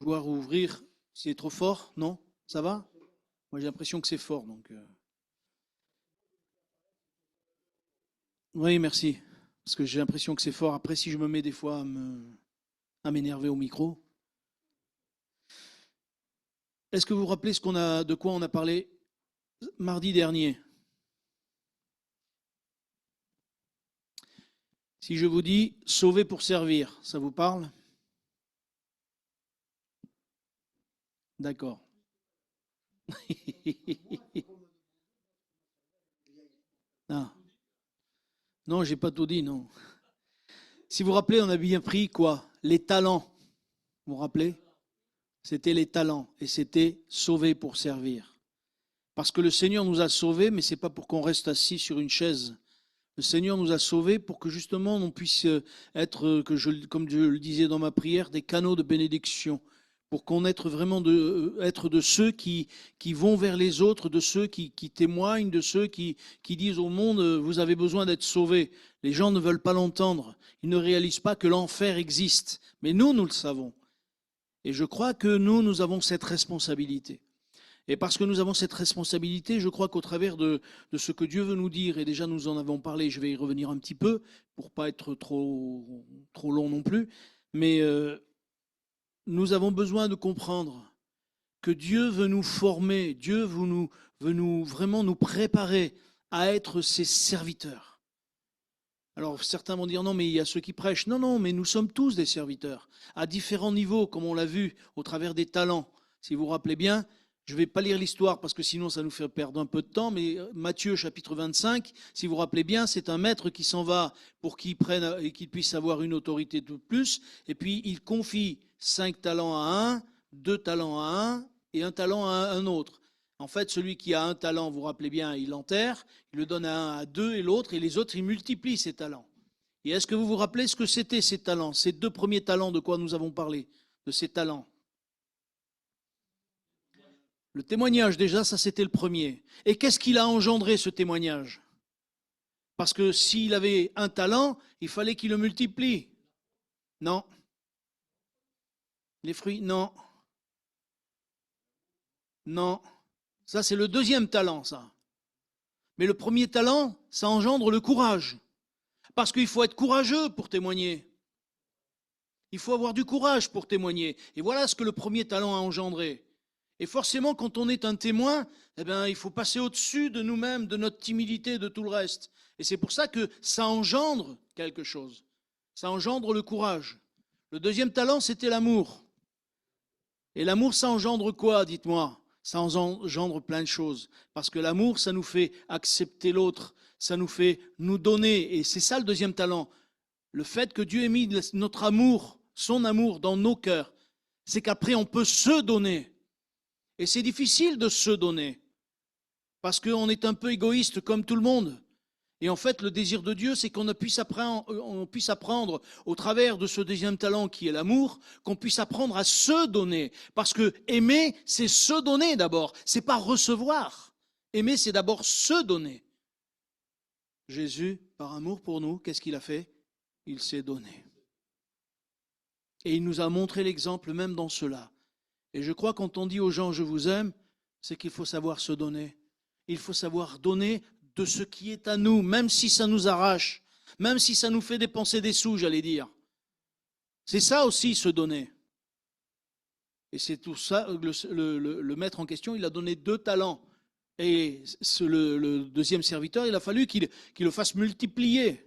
vouloir ouvrir, c'est trop fort, non? Ça va? Moi j'ai l'impression que c'est fort, donc. Oui, merci. Parce que j'ai l'impression que c'est fort. Après, si je me mets des fois à m'énerver au micro. Est-ce que vous vous rappelez de quoi on a parlé mardi dernier? Si je vous dis sauver pour servir, ça vous parle? D'accord. Ah. Non, j'ai pas tout dit, non. Si vous vous rappelez, on a bien pris quoi? Les talents. Vous vous rappelez? C'était les talents et c'était sauver pour servir. Parce que le Seigneur nous a sauvés, mais ce n'est pas pour qu'on reste assis sur une chaise. Le Seigneur nous a sauvés pour que justement on puisse être, comme je le disais dans ma prière, des canaux de bénédiction. Pour qu'on être vraiment être de ceux qui vont vers les autres, de ceux qui témoignent, de ceux qui disent au monde, vous avez besoin d'être sauvés. Les gens ne veulent pas l'entendre. Ils ne réalisent pas que l'enfer existe. Mais nous le savons. Et je crois que nous avons cette responsabilité. Et parce que nous avons cette responsabilité, je crois qu'au travers de ce que Dieu veut nous dire, et déjà nous en avons parlé, je vais y revenir un petit peu, pour ne pas être trop long non plus, mais nous avons besoin de comprendre que Dieu veut nous former, Dieu veut nous vraiment nous préparer à être ses serviteurs. Alors certains vont dire non, mais il y a ceux qui prêchent. Non, non, mais nous sommes tous des serviteurs, à différents niveaux, comme on l'a vu au travers des talents. Si vous vous rappelez bien, je ne vais pas lire l'histoire parce que sinon ça nous fait perdre un peu de temps, mais Matthieu chapitre 25, si vous vous rappelez bien, c'est un maître qui s'en va pour qu'il prenne et qu'il puisse avoir une autorité de plus, et puis il confie 5 talents à un, 2 talents à un et un talent à un autre. En fait, celui qui a un talent, vous vous rappelez bien, il l'enterre, il le donne à un, à deux et l'autre, et les autres, ils multiplient ces talents. Et est-ce que vous vous rappelez ce que c'était ces talents, ces 2 premiers talents de quoi nous avons parlé, de ces talents? Le témoignage, déjà, ça c'était le premier. Et qu'est-ce qu'il a engendré, ce témoignage? Parce que s'il avait un talent, il fallait qu'il le multiplie. Non. Les fruits, non. Non. Ça, c'est le deuxième talent, ça. Mais le premier talent, ça engendre le courage. Parce qu'il faut être courageux pour témoigner. Il faut avoir du courage pour témoigner. Et voilà ce que le premier talent a engendré. Et forcément, quand on est un témoin, eh bien, il faut passer au-dessus de nous-mêmes, de notre timidité, de tout le reste. Et c'est pour ça que ça engendre quelque chose. Ça engendre le courage. Le deuxième talent, c'était l'amour. Et l'amour, ça engendre quoi, dites-moi? Ça engendre plein de choses. Parce que l'amour, ça nous fait accepter l'autre, ça nous fait nous donner. Et c'est ça le deuxième talent. Le fait que Dieu ait mis notre amour, son amour dans nos cœurs, c'est qu'après on peut se donner. Et c'est difficile de se donner. Parce qu'on est un peu égoïste comme tout le monde. Et en fait, le désir de Dieu, c'est qu'on puisse apprendre au travers de ce deuxième talent qui est l'amour, qu'on puisse apprendre à se donner. Parce que aimer, c'est se donner d'abord. C'est pas recevoir. Aimer, c'est d'abord se donner. Jésus, par amour pour nous, qu'est-ce qu'il a fait? Il s'est donné. Et il nous a montré l'exemple même dans cela. Et je crois quand on dit aux gens je vous aime, c'est qu'il faut savoir se donner. Il faut savoir donner de ce qui est à nous, même si ça nous arrache, même si ça nous fait dépenser des sous, j'allais dire. C'est ça aussi se donner. Et c'est tout ça, le maître en question, il a donné 2 talents. Et le deuxième serviteur, il a fallu qu'il le fasse multiplier.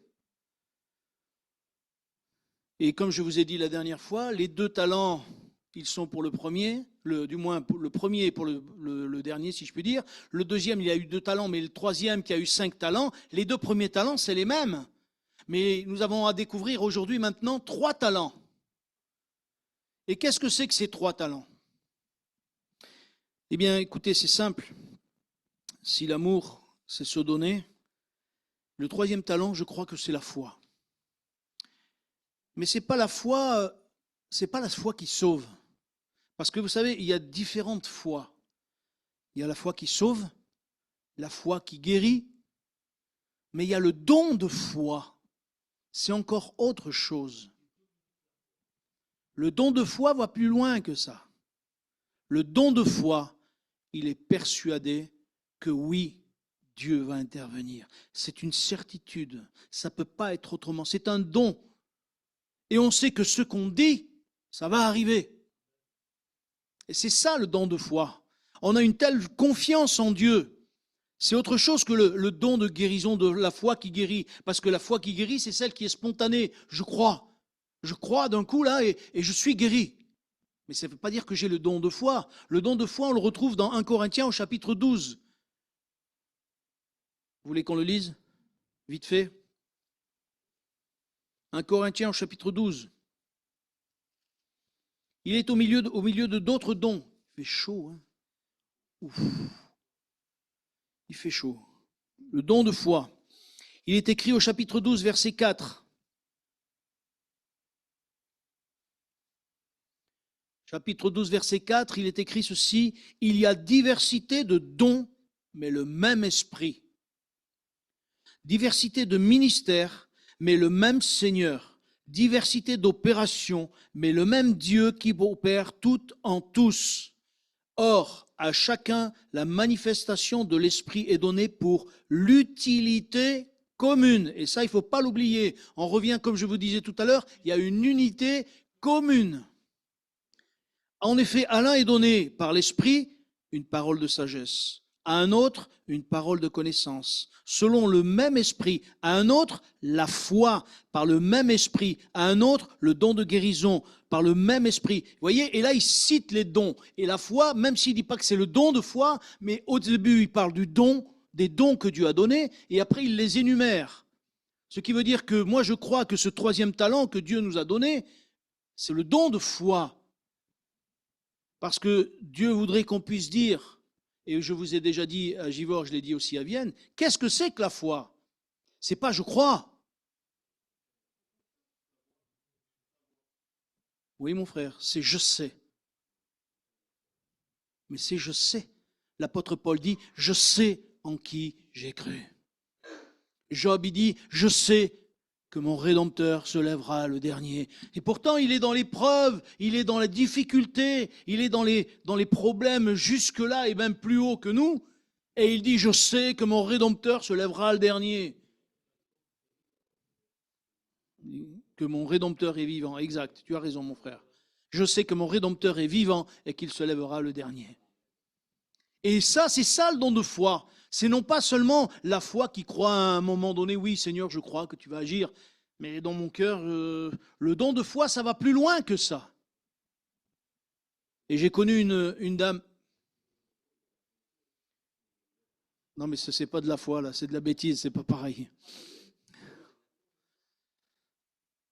Et comme je vous ai dit la dernière fois, les 2 talents, ils sont pour le premier, du moins pour le premier et pour le dernier, si je puis dire. Le deuxième, il a eu 2 talents, mais le troisième qui a eu 5 talents, les 2 premiers talents, c'est les mêmes. Mais nous avons à découvrir aujourd'hui maintenant 3 talents. Et qu'est-ce que c'est que ces 3 talents? Eh bien, écoutez, c'est simple. Si l'amour, c'est se donner, le troisième talent, je crois que c'est la foi. Mais c'est pas la foi qui sauve. Parce que vous savez, il y a différentes foi. Il y a la foi qui sauve, la foi qui guérit, mais il y a le don de foi. C'est encore autre chose. Le don de foi va plus loin que ça. le don de foi, il est persuadé que oui, Dieu va intervenir. C'est une certitude. Ça ne peut pas être autrement. C'est un don. Et on sait que ce qu'on dit, ça va arriver. Et c'est ça le don de foi. On a une telle confiance en Dieu. C'est autre chose que le don de guérison, de la foi qui guérit. Parce que la foi qui guérit, c'est celle qui est spontanée. Je crois. Je crois d'un coup là et je suis guéri. Mais ça ne veut pas dire que j'ai le don de foi. Le don de foi, on le retrouve dans 1 Corinthiens au chapitre 12. Vous voulez qu'on le lise? Vite fait. 1 Corinthiens au chapitre 12. Il est au milieu de d'autres dons. Il fait chaud, hein? Ouf. Il fait chaud. Le don de foi. Il est écrit au chapitre 12, verset 4. Chapitre 12, verset 4, il est écrit ceci: il y a diversité de dons, mais le même esprit. Diversité de ministères, mais le même Seigneur. Diversité d'opérations, mais le même Dieu qui opère tout en tous. Or, à chacun, la manifestation de l'Esprit est donnée pour l'utilité commune. Et ça, il ne faut pas l'oublier. On revient, comme je vous disais tout à l'heure, il y a une unité commune. En effet, à l'un est donné par l'Esprit une parole de sagesse, à un autre une parole de connaissance, selon le même esprit, à un autre la foi, par le même esprit, à un autre le don de guérison, par le même esprit. Vous voyez, et là il cite les dons. Et la foi, même s'il ne dit pas que c'est le don de foi, mais au début il parle du don, des dons que Dieu a donnés, et après il les énumère. Ce qui veut dire que moi je crois que ce troisième talent que Dieu nous a donné, c'est le don de foi. Parce que Dieu voudrait qu'on puisse dire, et je vous ai déjà dit à Givors, je l'ai dit aussi à Vienne, qu'est-ce que c'est que la foi? C'est pas je crois. Oui, mon frère, c'est je sais. Mais c'est je sais. L'apôtre Paul dit, je sais en qui j'ai cru. Job, il dit, je sais que mon Rédempteur se lèvera le dernier. Et pourtant, il est dans l'épreuve, il est dans la difficulté, il est dans les problèmes jusque-là et même plus haut que nous. Et il dit, je sais que mon Rédempteur se lèvera le dernier. Que mon Rédempteur est vivant. Exact, tu as raison, mon frère. Je sais que mon Rédempteur est vivant et qu'il se lèvera le dernier. Et ça, c'est ça le don de foi. C'est non pas seulement la foi qui croit à un moment donné, oui Seigneur, je crois que tu vas agir, mais dans mon cœur, le don de foi, ça va plus loin que ça. Et j'ai connu une dame. Non, mais ce n'est pas de la foi, là, c'est de la bêtise, c'est pas pareil.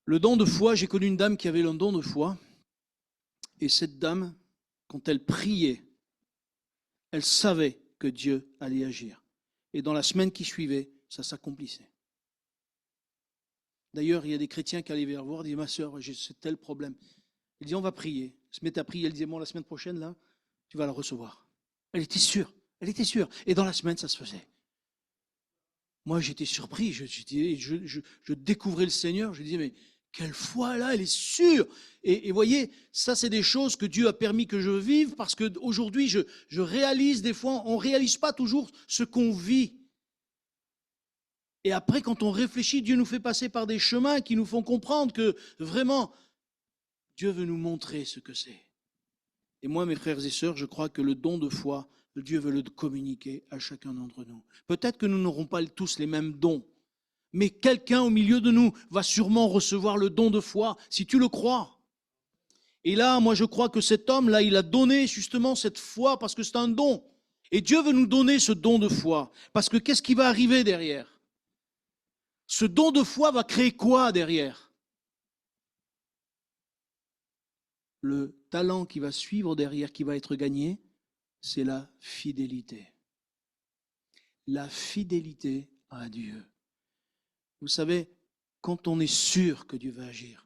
Le don de foi, j'ai connu une dame qui avait le don de foi, et cette dame, quand elle priait, elle savait que Dieu allait agir. Et dans la semaine qui suivait, ça s'accomplissait. D'ailleurs, il y a des chrétiens qui allaient vers voir, disaient, ma soeur, j'ai ce tel problème. Elle disait, on va prier. Elle se mettait à prier, elle disait, bon, la semaine prochaine, là, tu vas la recevoir. Elle était sûre, elle était sûre. Et dans la semaine, ça se faisait. Moi, j'étais surpris, je découvrais le Seigneur, je disais, mais quelle foi là, elle est sûre. Et voyez, ça c'est des choses que Dieu a permis que je vive parce qu'aujourd'hui, je réalise des fois, on ne réalise pas toujours ce qu'on vit. Et après, quand on réfléchit, Dieu nous fait passer par des chemins qui nous font comprendre que vraiment, Dieu veut nous montrer ce que c'est. Et moi, mes frères et sœurs, je crois que le don de foi, Dieu veut le communiquer à chacun d'entre nous. Peut-être que nous n'aurons pas tous les mêmes dons, mais quelqu'un au milieu de nous va sûrement recevoir le don de foi, si tu le crois. Et là, moi, je crois que cet homme-là, il a donné justement cette foi parce que c'est un don. Et Dieu veut nous donner ce don de foi. Parce que qu'est-ce qui va arriver derrière? Ce don de foi va créer quoi derrière? Le talent qui va suivre derrière, qui va être gagné, c'est la fidélité. La fidélité à Dieu. Vous savez, quand on est sûr que Dieu va agir,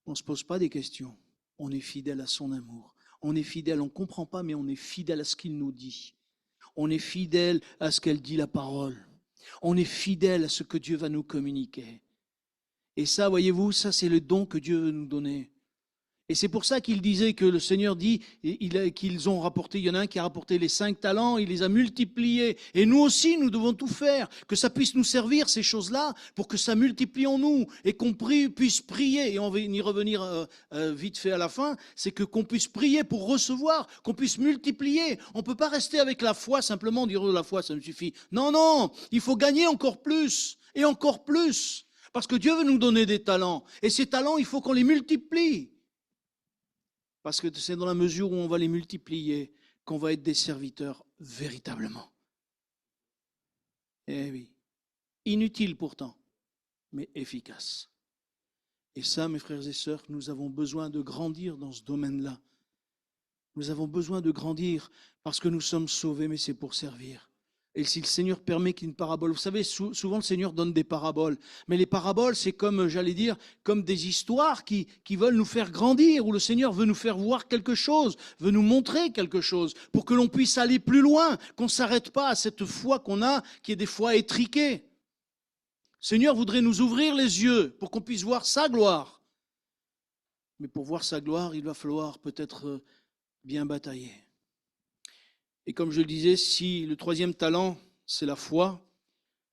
on ne se pose pas des questions. On est fidèle à son amour. On est fidèle, on ne comprend pas, mais on est fidèle à ce qu'il nous dit. On est fidèle à ce qu'elle dit la parole. On est fidèle à ce que Dieu va nous communiquer. Et ça, voyez-vous, ça c'est le don que Dieu veut nous donner. Et c'est pour ça qu'il disait que le Seigneur dit qu'ils ont rapporté, il y en a un qui a rapporté les 5 talents, il les a multipliés. Et nous aussi, nous devons tout faire, que ça puisse nous servir, ces choses-là, pour que ça multiplie en nous et qu'on puisse prier. Et on va y revenir vite fait à la fin, c'est que qu'on puisse prier pour recevoir, qu'on puisse multiplier. On ne peut pas rester avec la foi, simplement dire la foi, ça me suffit. Non, non, il faut gagner encore plus et encore plus. Parce que Dieu veut nous donner des talents. Et ces talents, il faut qu'on les multiplie. Parce que c'est dans la mesure où on va les multiplier qu'on va être des serviteurs véritablement. Eh oui. Inutile pourtant, mais efficace. Et ça, mes frères et sœurs, nous avons besoin de grandir dans ce domaine-là. Nous avons besoin de grandir parce que nous sommes sauvés, mais c'est pour servir. Et si le Seigneur permet qu'une parabole, vous savez, souvent le Seigneur donne des paraboles, mais les paraboles, c'est comme, j'allais dire, comme des histoires qui veulent nous faire grandir, où le Seigneur veut nous faire voir quelque chose, veut nous montrer quelque chose, pour que l'on puisse aller plus loin, qu'on ne s'arrête pas à cette foi qu'on a, qui est des fois étriquée. Le Seigneur voudrait nous ouvrir les yeux pour qu'on puisse voir sa gloire. Mais pour voir sa gloire, il va falloir peut-être bien batailler. Et comme je le disais, si le 3e talent, c'est la foi,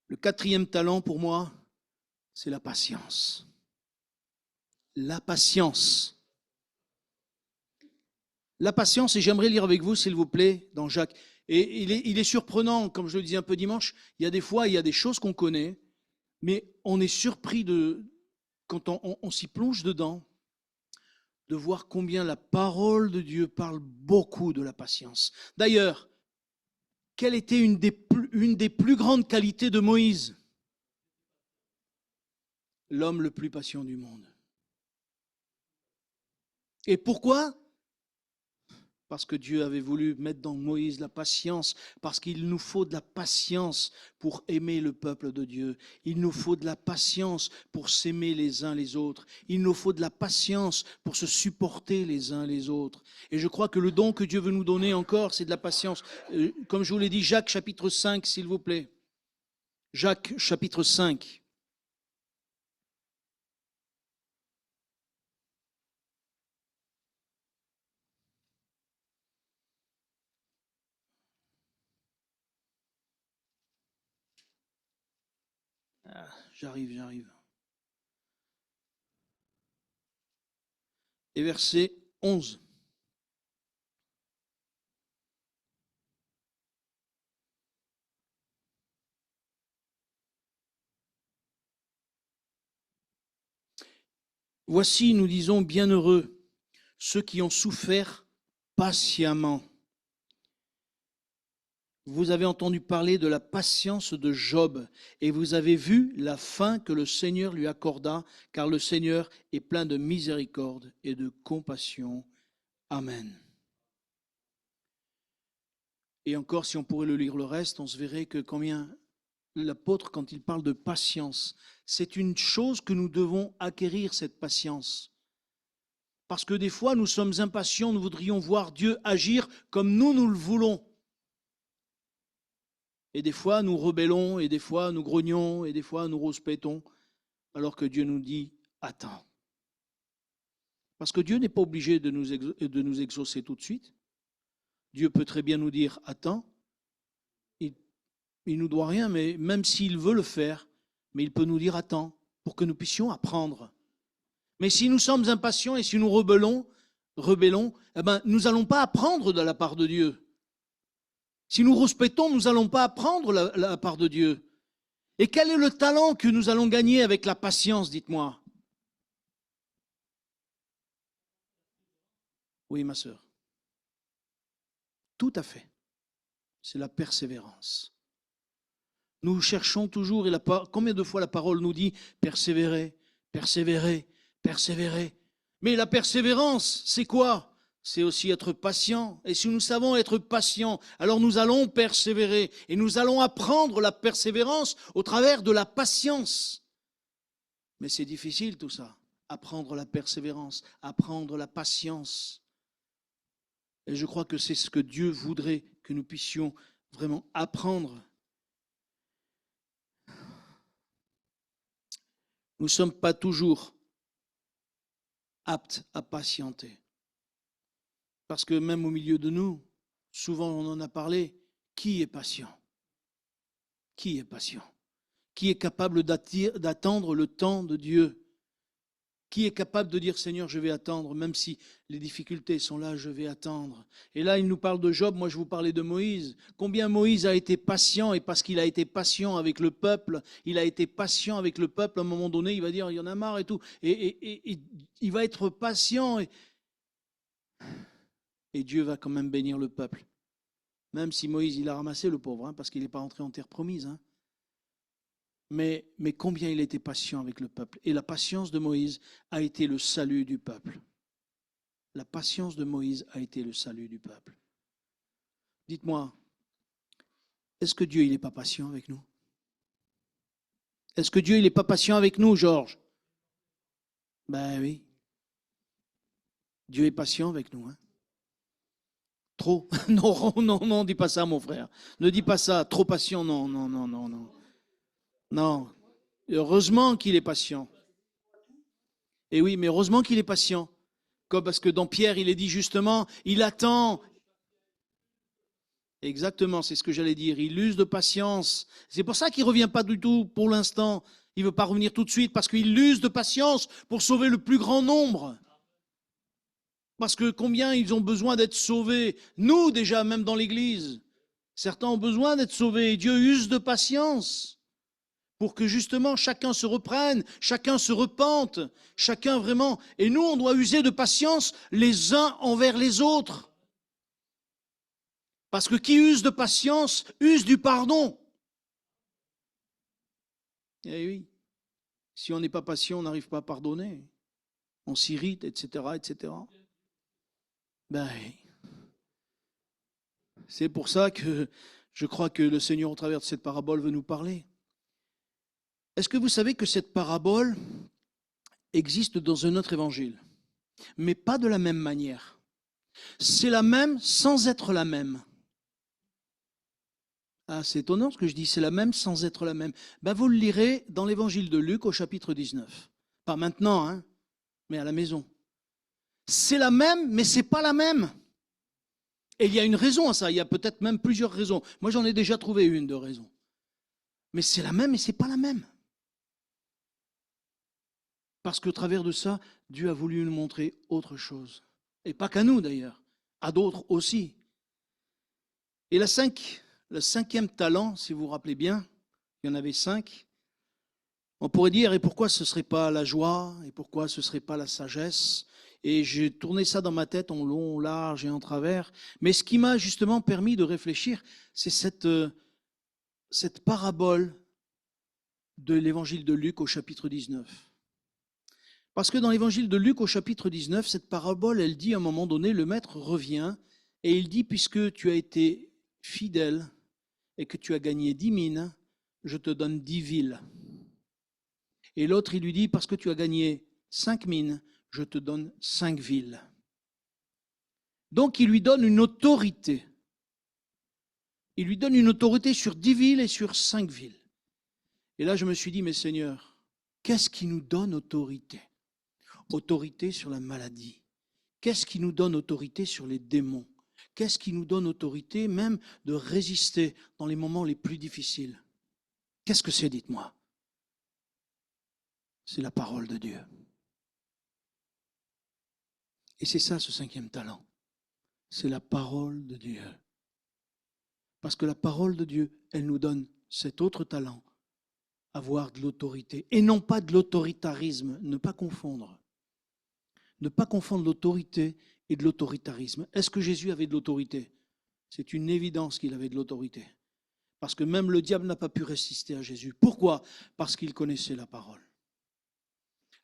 le 4e talent pour moi, c'est la patience. La patience. La patience, et j'aimerais lire avec vous, s'il vous plaît, dans Jacques. Et il est surprenant, comme je le disais un peu dimanche, il y a des fois, il y a des choses qu'on connaît, mais on est surpris quand on s'y plonge dedans, de voir combien la parole de Dieu parle beaucoup de la patience. D'ailleurs, quelle était une des plus grandes qualités de Moïse? L'homme le plus patient du monde. Et pourquoi? Parce que Dieu avait voulu mettre dans Moïse la patience, parce qu'il nous faut de la patience pour aimer le peuple de Dieu. Il nous faut de la patience pour s'aimer les uns les autres. Il nous faut de la patience pour se supporter les uns les autres. Et je crois que le don que Dieu veut nous donner encore, c'est de la patience. Comme je vous l'ai dit, Jacques chapitre 5, s'il vous plaît. Jacques chapitre 5. J'arrive. Et verset 11. Voici, nous disons, bienheureux ceux qui ont souffert patiemment. Vous avez entendu parler de la patience de Job et vous avez vu la fin que le Seigneur lui accorda, car le Seigneur est plein de miséricorde et de compassion. Amen. Et encore, si on pourrait le lire le reste, on se verrait que combien l'apôtre, quand il parle de patience, c'est une chose que nous devons acquérir, cette patience. Parce que des fois, nous sommes impatients, nous voudrions voir Dieu agir comme nous le voulons. Et des fois, nous rebellons, et des fois, nous grognons, et des fois, nous rouspétons, alors que Dieu nous dit « Attends ». Parce que Dieu n'est pas obligé de nous exaucer tout de suite. Dieu peut très bien nous dire « Attends ». Il ne nous doit rien, mais même s'il veut le faire, mais il peut nous dire « Attends », pour que nous puissions apprendre. Mais si nous sommes impatients et si nous rebellons, eh ben, nous n'allons pas apprendre de la part de Dieu. Si nous rouspétons, nous n'allons pas apprendre la part de Dieu. Et quel est le talent que nous allons gagner avec la patience, dites-moi? Oui, ma sœur. Tout à fait. C'est la persévérance. Nous cherchons toujours, et combien de fois la parole nous dit persévérer, persévérer, persévérer. Mais la persévérance, c'est quoi? C'est aussi être patient. Et si nous savons être patients, alors nous allons persévérer. Et nous allons apprendre la persévérance au travers de la patience. Mais c'est difficile tout ça. Apprendre la persévérance, apprendre la patience. Et je crois que c'est ce que Dieu voudrait que nous puissions vraiment apprendre. Nous ne sommes pas toujours apte à patienter. Parce que même au milieu de nous, souvent on en a parlé, qui est patient? Qui est patient? Qui est capable d'attendre le temps de Dieu? Qui est capable de dire, Seigneur, je vais attendre, même si les difficultés sont là, je vais attendre. Et là, il nous parle de Job, moi je vous parlais de Moïse. Combien Moïse a été patient, et parce qu'il a été patient avec le peuple, il a été patient avec le peuple, à un moment donné, il va dire, il y en a marre et tout. Et il va être patient, et Dieu va quand même bénir le peuple. Même si Moïse, il a ramassé le pauvre, hein, parce qu'il n'est pas entré en terre promise. Hein. Mais combien il était patient avec le peuple. Et la patience de Moïse a été le salut du peuple. La patience de Moïse a été le salut du peuple. Dites-moi, est-ce que Dieu, il n'est pas patient avec nous? Est-ce que Dieu, il n'est pas patient avec nous, Georges? Ben oui. Dieu est patient avec nous. Hein? Trop. Non, non, non, dis pas ça, mon frère. Ne dis pas ça. Trop patient, non, non, non, non, non. Non. Heureusement qu'il est patient. Et oui, mais heureusement qu'il est patient. Comme parce que dans Pierre, il est dit justement, il attend. Exactement, c'est ce que j'allais dire. Il use de patience. C'est pour ça qu'il ne revient pas du tout pour l'instant. Il ne veut pas revenir tout de suite parce qu'il use de patience pour sauver le plus grand nombre. Parce que combien ils ont besoin d'être sauvés? Nous déjà, même dans l'Église, certains ont besoin d'être sauvés. Et Dieu use de patience pour que justement chacun se reprenne, chacun se repente, chacun vraiment. Et nous, on doit user de patience les uns envers les autres. Parce que qui use de patience, use du pardon. Eh oui, si on n'est pas patient, on n'arrive pas à pardonner. On s'irrite, etc., etc. Ben, c'est pour ça que je crois que le Seigneur, au travers de cette parabole, veut nous parler. Est-ce que vous savez que cette parabole existe dans un autre évangile, mais pas de la même manière? C'est la même sans être la même. Ah, c'est étonnant ce que je dis, c'est la même sans être la même. Ben, vous le lirez dans l'évangile de Luc au chapitre 19. Pas maintenant, hein, mais à la maison. C'est la même, mais c'est pas la même. Et il y a une raison à ça, il y a peut-être même plusieurs raisons. Moi, j'en ai déjà trouvé une de raison. Mais c'est la même et c'est pas la même. Parce qu'au travers de ça, Dieu a voulu nous montrer autre chose. Et pas qu'à nous d'ailleurs, à d'autres aussi. Et le cinquième talent, si vous vous rappelez bien, il y en avait 5. On pourrait dire, et pourquoi ce ne serait pas la joie? Et pourquoi ce ne serait pas la sagesse? Et j'ai tourné ça dans ma tête en long, en large et en travers. Mais ce qui m'a justement permis de réfléchir, c'est cette parabole de l'évangile de Luc au chapitre 19. Parce que dans l'évangile de Luc au chapitre 19, cette parabole, elle dit à un moment donné, le maître revient et il dit, puisque tu as été fidèle et que tu as gagné 10 mines, je te donne 10 villes. Et l'autre, il lui dit, parce que tu as gagné 5 mines, je te donne 5 villes. Donc il lui donne une autorité. Il lui donne une autorité sur 10 villes et sur 5 villes. Et là, je me suis dit, mais Seigneur, qu'est-ce qui nous donne autorité? Autorité sur la maladie. Qu'est-ce qui nous donne autorité sur les démons? Qu'est-ce qui nous donne autorité même de résister dans les moments les plus difficiles? Qu'est-ce que c'est, dites-moi? C'est la parole de Dieu. Et c'est ça ce 5e talent. C'est la parole de Dieu. Parce que la parole de Dieu, elle nous donne cet autre talent, avoir de l'autorité. Et non pas de l'autoritarisme, ne pas confondre. Ne pas confondre l'autorité et de l'autoritarisme. Est-ce que Jésus avait de l'autorité? C'est une évidence qu'il avait de l'autorité. Parce que même le diable n'a pas pu résister à Jésus. Pourquoi? Parce qu'il connaissait la parole.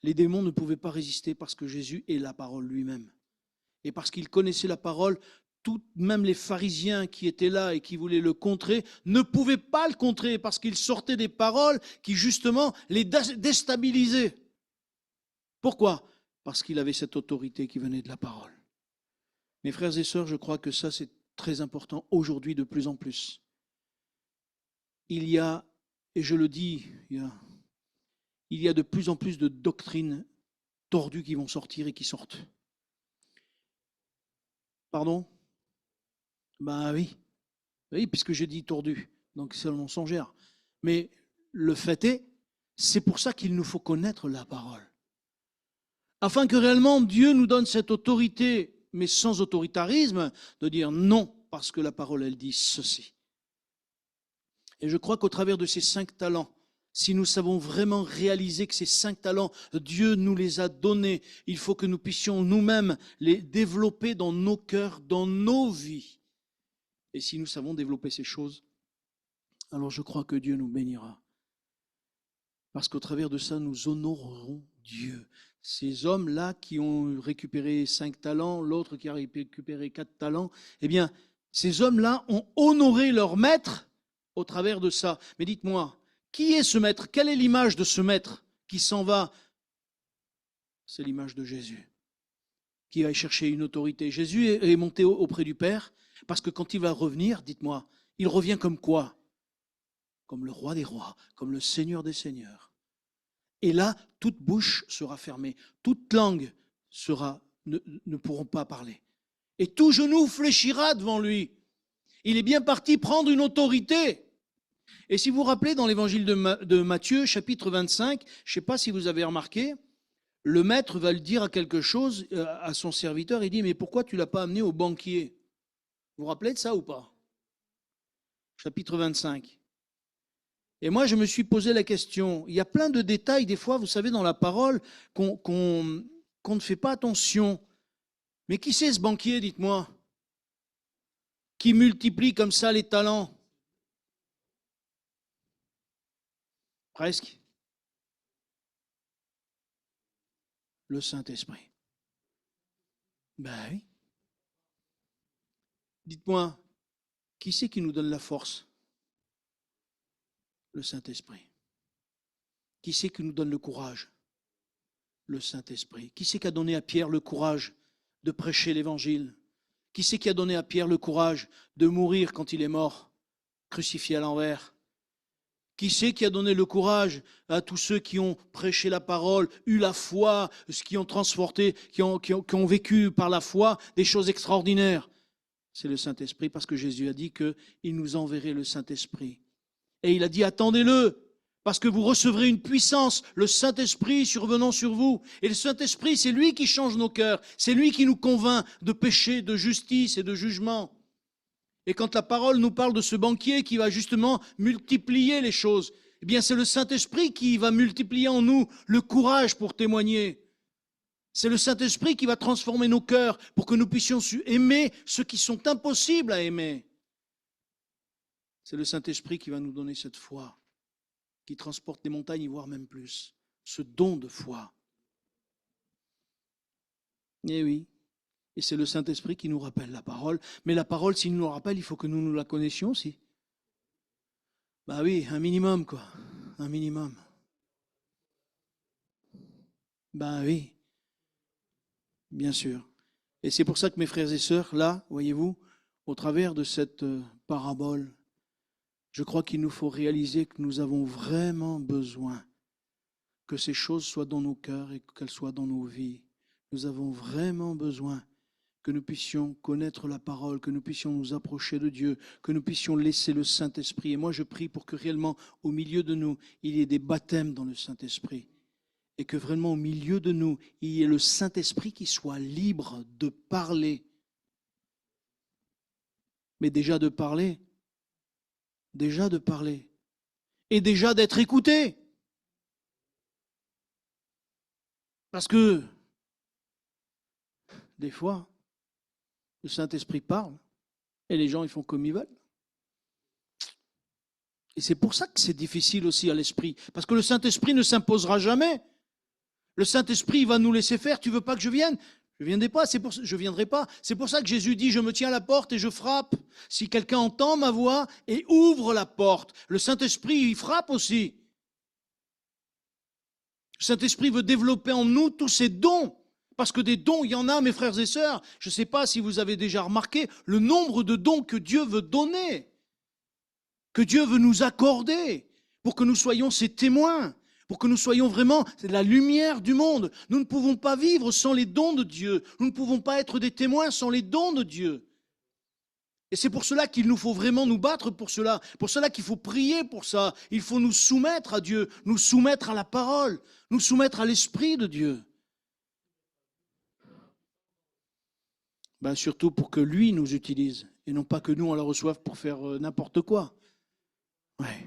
Les démons ne pouvaient pas résister parce que Jésus est la parole lui-même. Et parce qu'il connaissait la parole, même les pharisiens qui étaient là et qui voulaient le contrer ne pouvaient pas le contrer parce qu'il sortait des paroles qui justement les déstabilisaient. Pourquoi? Parce qu'il avait cette autorité qui venait de la parole. Mes frères et sœurs, je crois que ça c'est très important aujourd'hui de plus en plus. Il y a, et je le dis, il y a de plus en plus de doctrines tordus qui vont sortir et qui sortent. Pardon? Ben oui. Oui, puisque j'ai dit tordu, donc c'est un mensongère. Mais le fait est, c'est pour ça qu'il nous faut connaître la parole. Afin que réellement Dieu nous donne cette autorité, mais sans autoritarisme, de dire non, parce que la parole, elle dit ceci. Et je crois qu'au travers de ces 5 talents, si nous savons vraiment réaliser que ces 5 talents, Dieu nous les a donnés, il faut que nous puissions nous-mêmes les développer dans nos cœurs, dans nos vies. Et si nous savons développer ces choses, alors je crois que Dieu nous bénira. Parce qu'au travers de ça, nous honorerons Dieu. Ces hommes-là qui ont récupéré 5 talents, l'autre qui a récupéré 4 talents, eh bien, ces hommes-là ont honoré leur maître au travers de ça. Mais dites-moi, qui est ce maître? Quelle est l'image de ce maître qui s'en va? C'est l'image de Jésus, qui va chercher une autorité. Jésus est monté auprès du Père, parce que quand il va revenir, dites-moi, il revient comme quoi? Comme le roi des rois, comme le Seigneur des seigneurs. Et là, toute bouche sera fermée, toute langue ne pourront pas parler. Et tout genou fléchira devant lui. Il est bien parti prendre une autorité. Et si vous vous rappelez, dans l'évangile de Matthieu, chapitre 25, je ne sais pas si vous avez remarqué, le maître va le dire à quelque chose, à son serviteur, il dit, mais pourquoi tu ne l'as pas amené au banquier? Vous vous rappelez de ça ou pas? Chapitre 25. Et moi, je me suis posé la question, il y a plein de détails, des fois, vous savez, dans la parole, qu'on ne fait pas attention. Mais qui c'est ce banquier, dites-moi, qui multiplie comme ça les talents? Presque. Le Saint-Esprit. Ben oui. Dites-moi, qui c'est qui nous donne la force? Le Saint-Esprit. Qui c'est qui nous donne le courage? Le Saint-Esprit. Qui c'est qui a donné à Pierre le courage de prêcher l'Évangile? Qui c'est qui a donné à Pierre le courage de mourir quand il est mort, crucifié à l'envers? Qui c'est qui a donné le courage à tous ceux qui ont prêché la parole, eu la foi, qui ont transporté, qui ont vécu par la foi des choses extraordinaires? C'est le Saint-Esprit, parce que Jésus a dit qu'il nous enverrait le Saint-Esprit. Et il a dit, attendez-le, parce que vous recevrez une puissance, le Saint-Esprit survenant sur vous. Et le Saint-Esprit, c'est lui qui change nos cœurs, c'est lui qui nous convainc de péché, de justice et de jugement. Et quand la parole nous parle de ce banquier qui va justement multiplier les choses, eh bien c'est le Saint-Esprit qui va multiplier en nous le courage pour témoigner. C'est le Saint-Esprit qui va transformer nos cœurs pour que nous puissions aimer ceux qui sont impossibles à aimer. C'est le Saint-Esprit qui va nous donner cette foi, qui transporte les montagnes, voire même plus. Ce don de foi. Eh oui. Et c'est le Saint-Esprit qui nous rappelle la parole. Mais la parole, s'il nous la rappelle, il faut que nous la connaissions aussi. Bah oui, un minimum, quoi. Un minimum. Ben oui, bien sûr. Et c'est pour ça que mes frères et sœurs, là, voyez-vous, au travers de cette parabole, je crois qu'il nous faut réaliser que nous avons vraiment besoin que ces choses soient dans nos cœurs et qu'elles soient dans nos vies. Nous avons vraiment besoin que nous puissions connaître la parole, que nous puissions nous approcher de Dieu, que nous puissions laisser le Saint-Esprit. Et moi, je prie pour que réellement, au milieu de nous, il y ait des baptêmes dans le Saint-Esprit. Et que vraiment, au milieu de nous, il y ait le Saint-Esprit qui soit libre de parler. Mais déjà de parler. Et déjà d'être écouté. Parce que, des fois, le Saint-Esprit parle et les gens, ils font comme ils veulent. Et c'est pour ça que c'est difficile aussi à l'esprit. Parce que le Saint-Esprit ne s'imposera jamais. Le Saint-Esprit va nous laisser faire. Tu veux pas que je vienne? Je ne viendrai pas. C'est pour ça que Jésus dit, je me tiens à la porte et je frappe. Si quelqu'un entend ma voix et ouvre la porte, le Saint-Esprit, il frappe aussi. Le Saint-Esprit veut développer en nous tous ces dons. Parce que des dons, il y en a, mes frères et sœurs. Je ne sais pas si vous avez déjà remarqué le nombre de dons que Dieu veut donner, que Dieu veut nous accorder pour que nous soyons ses témoins, pour que nous soyons vraiment la lumière du monde. Nous ne pouvons pas vivre sans les dons de Dieu. Nous ne pouvons pas être des témoins sans les dons de Dieu. Et c'est pour cela qu'il nous faut vraiment nous battre pour cela. Pour cela qu'il faut prier pour ça. Il faut nous soumettre à Dieu, nous soumettre à la parole, nous soumettre à l'Esprit de Dieu. Surtout pour que lui nous utilise et non pas que nous on la reçoive pour faire n'importe quoi. Ouais.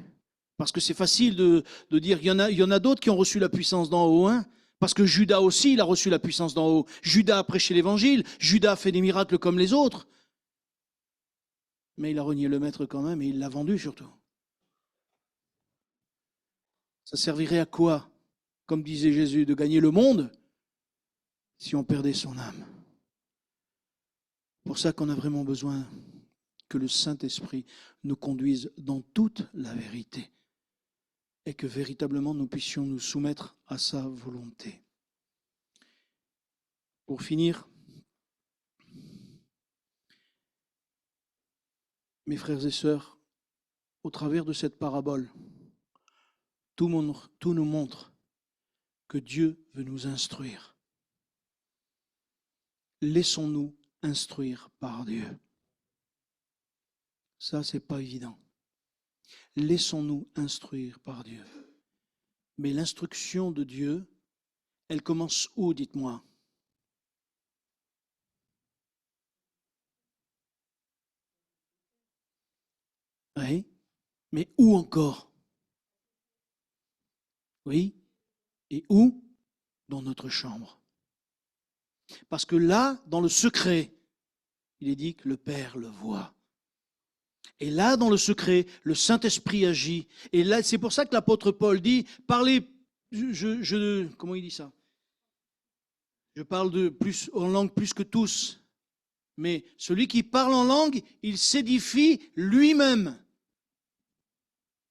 Parce que c'est facile de dire, il y en a d'autres qui ont reçu la puissance d'en haut, hein. Parce que Judas aussi, il a reçu la puissance d'en haut. Judas a prêché l'évangile, Judas a fait des miracles comme les autres. Mais il a renié le maître quand même et il l'a vendu surtout. Ça servirait à quoi, comme disait Jésus, de gagner le monde si on perdait son âme? C'est pour ça qu'on a vraiment besoin que le Saint-Esprit nous conduise dans toute la vérité et que véritablement nous puissions nous soumettre à sa volonté. Pour finir, mes frères et sœurs, au travers de cette parabole, tout nous montre que Dieu veut nous instruire. Laissons-nous instruire par Dieu. Ça, c'est pas évident. Laissons-nous instruire par Dieu. Mais l'instruction de Dieu, elle commence où, dites-moi? Oui, mais où encore? Oui, et où? Dans notre chambre. Parce que là, dans le secret, il est dit que le Père le voit. Et là, dans le secret, le Saint-Esprit agit. Et là, c'est pour ça que l'apôtre Paul dit, parlez, comment il dit ça? Je parle en langue plus que tous. Mais celui qui parle en langue, il s'édifie lui-même.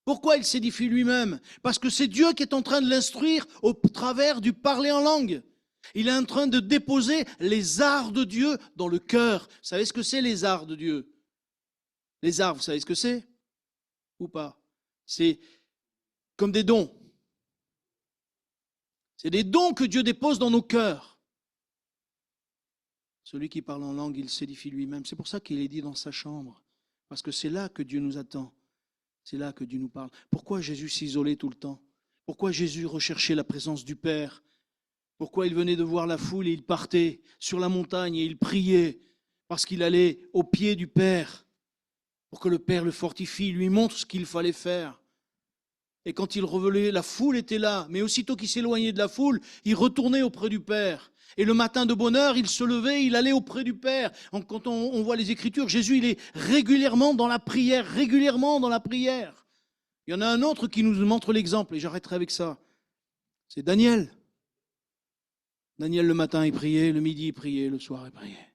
Pourquoi il s'édifie lui-même? Parce que c'est Dieu qui est en train de l'instruire au travers du parler en langue. Il est en train de déposer les arts de Dieu dans le cœur. Vous savez ce que c'est les arts de Dieu? Les arts, vous savez ce que c'est? Ou pas? C'est comme des dons. C'est des dons que Dieu dépose dans nos cœurs. Celui qui parle en langue, il s'édifie lui-même. C'est pour ça qu'il est dit dans sa chambre. Parce que c'est là que Dieu nous attend. C'est là que Dieu nous parle. Pourquoi Jésus s'isolait tout le temps? Pourquoi Jésus recherchait la présence du Père? Pourquoi il venait de voir la foule et il partait sur la montagne et il priait? Parce qu'il allait au pied du Père pour que le Père le fortifie, lui montre ce qu'il fallait faire. Et quand il revenait, la foule était là, mais aussitôt qu'il s'éloignait de la foule, il retournait auprès du Père. Et le matin de bonne heure, il se levait, il allait auprès du Père. Quand on voit les Écritures, Jésus, il est régulièrement dans la prière, régulièrement dans la prière. Il y en a un autre qui nous montre l'exemple, et j'arrêterai avec ça. C'est Daniel. Daniel, le matin, il priait, le midi, il priait, le soir, il priait.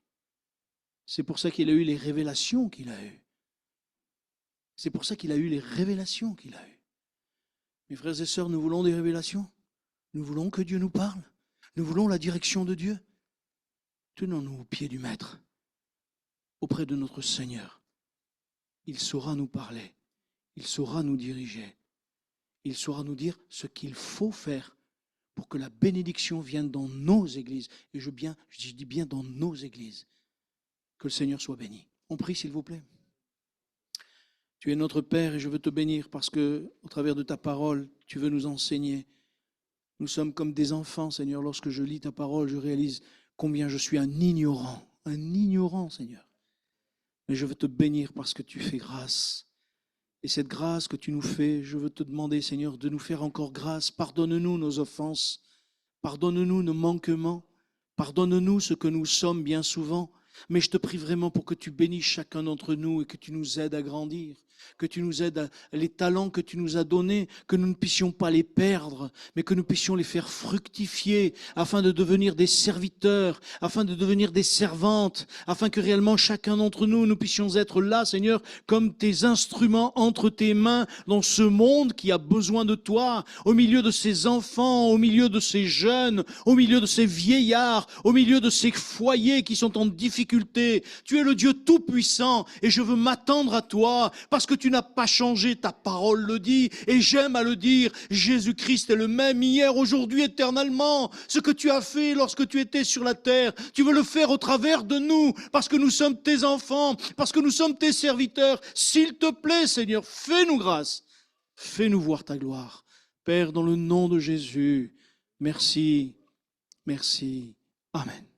C'est pour ça qu'il a eu les révélations qu'il a eues. C'est pour ça qu'il a eu les révélations qu'il a eues. Mes frères et sœurs, nous voulons des révélations. Nous voulons que Dieu nous parle. Nous voulons la direction de Dieu. Tenons-nous au pied du Maître, auprès de notre Seigneur. Il saura nous parler. Il saura nous diriger. Il saura nous dire ce qu'il faut faire pour que la bénédiction vienne dans nos églises. Et je dis bien dans nos églises. Que le Seigneur soit béni. On prie, s'il vous plaît. Tu es notre Père et je veux te bénir parce que, au travers de ta parole, tu veux nous enseigner. Nous sommes comme des enfants, Seigneur. Lorsque je lis ta parole, je réalise combien je suis un ignorant, Seigneur. Mais je veux te bénir parce que tu fais grâce. Et cette grâce que tu nous fais, je veux te demander, Seigneur, de nous faire encore grâce. Pardonne-nous nos offenses. Pardonne-nous nos manquements. Pardonne-nous ce que nous sommes bien souvent. Mais je te prie vraiment pour que tu bénisses chacun d'entre nous et que tu nous aides à grandir, que tu nous aides à les talents que tu nous as donnés, que nous ne puissions pas les perdre, mais que nous puissions les faire fructifier afin de devenir des serviteurs, afin de devenir des servantes, afin que réellement chacun d'entre nous, nous puissions être là, Seigneur, comme tes instruments entre tes mains dans ce monde qui a besoin de toi, au milieu de ces enfants, au milieu de ces jeunes, au milieu de ces vieillards, au milieu de ces foyers qui sont en difficulté. Tu es le Dieu tout-puissant et je veux m'attendre à toi parce parce que tu n'as pas changé, ta parole le dit, et j'aime à le dire, Jésus-Christ est le même hier, aujourd'hui, éternellement. Ce que tu as fait lorsque tu étais sur la terre, tu veux le faire au travers de nous, parce que nous sommes tes enfants, parce que nous sommes tes serviteurs. S'il te plaît, Seigneur, fais-nous grâce, fais-nous voir ta gloire. Père, dans le nom de Jésus, merci, merci, amen.